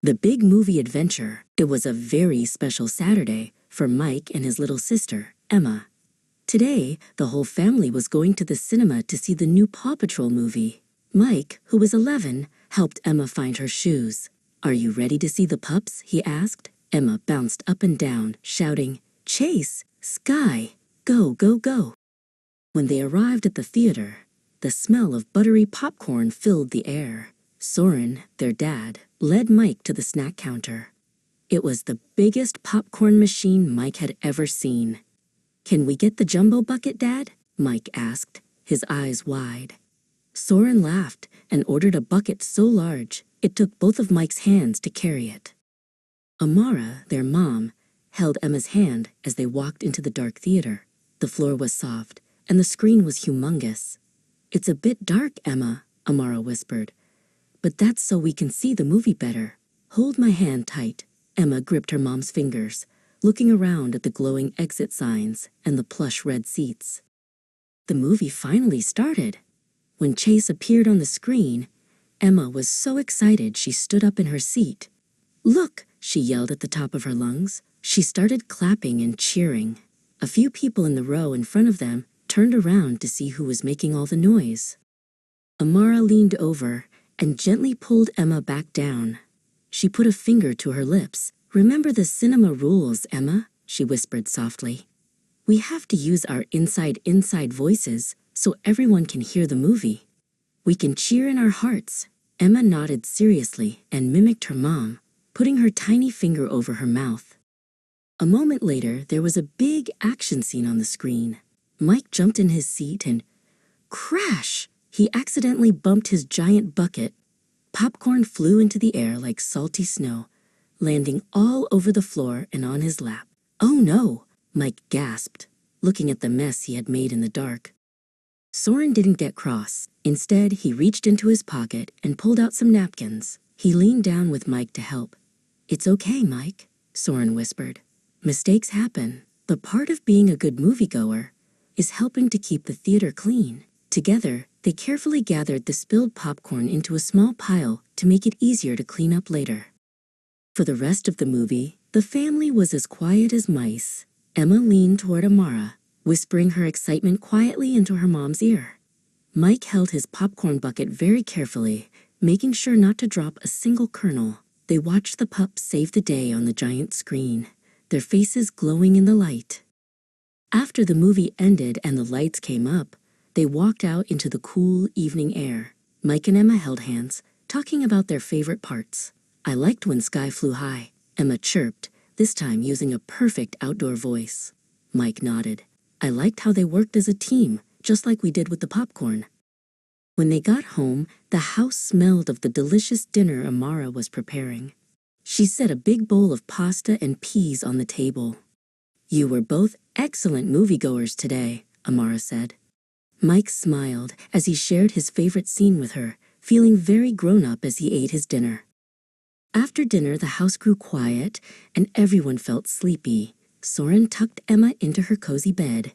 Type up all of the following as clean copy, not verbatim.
The big movie adventure. It was a very special Saturday for Mike and his little sister, Emma. Today, the whole family was going to the cinema to see the new Paw Patrol movie. Mike, who was 11, helped Emma find her shoes. "Are you ready to see the pups?" he asked. Emma bounced up and down, shouting, "Chase! Sky! Go, go, go!" When they arrived at the theater, the smell of buttery popcorn filled the air. Soren, their dad, led Mike to the snack counter. It was the biggest popcorn machine Mike had ever seen. "Can we get the jumbo bucket, Dad?" Mike asked, his eyes wide. Soren laughed and ordered a bucket so large it took both of Mike's hands to carry it. Amara, their mom, held Emma's hand as they walked into the dark theater. The floor was soft, and the screen was humongous. "It's a bit dark, Emma," Amara whispered. "But that's so we can see the movie better. Hold my hand tight." Emma gripped her mom's fingers, looking around at the glowing exit signs and the plush red seats. The movie finally started. When Chase appeared on the screen, Emma was so excited she stood up in her seat. "Look!" she yelled at the top of her lungs. She started clapping and cheering. A few people in the row in front of them turned around to see who was making all the noise. Amara leaned over and gently pulled Emma back down. She put a finger to her lips. "Remember the cinema rules, Emma," she whispered softly. "We have to use our inside voices so everyone can hear the movie. We can cheer in our hearts." Emma nodded seriously and mimicked her mom, putting her tiny finger over her mouth. A moment later, there was a big action scene on the screen. Mike jumped in his seat and crash! He accidentally bumped his giant bucket. Popcorn flew into the air like salty snow, landing all over the floor and on his lap. "Oh no!" Mike gasped, looking at the mess he had made in the dark. Soren didn't get cross. Instead, he reached into his pocket and pulled out some napkins. He leaned down with Mike to help. "It's okay, Mike," Soren whispered. "Mistakes happen. But part of being a good moviegoer is helping to keep the theater clean." Together, they carefully gathered the spilled popcorn into a small pile to make it easier to clean up later. For the rest of the movie, the family was as quiet as mice. Emma leaned toward Amara, whispering her excitement quietly into her mom's ear. Mike held his popcorn bucket very carefully, making sure not to drop a single kernel. They watched the pups save the day on the giant screen, their faces glowing in the light. After the movie ended and the lights came up, they walked out into the cool evening air. Mike and Emma held hands, talking about their favorite parts. "I liked when Sky flew high," Emma chirped, this time using a perfect outdoor voice. Mike nodded. "I liked how they worked as a team, just like we did with the popcorn." When they got home, the house smelled of the delicious dinner Amara was preparing. She set a big bowl of pasta and peas on the table. "You were both excellent moviegoers today," Amara said. Mike smiled as he shared his favorite scene with her, feeling very grown-up as he ate his dinner. After dinner, the house grew quiet and everyone felt sleepy. Soren tucked Emma into her cozy bed.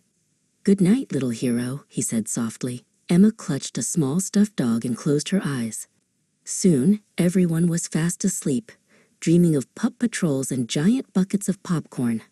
"Good night, little hero," he said softly. Emma clutched a small stuffed dog and closed her eyes. Soon, everyone was fast asleep, dreaming of pup patrols and giant buckets of popcorn.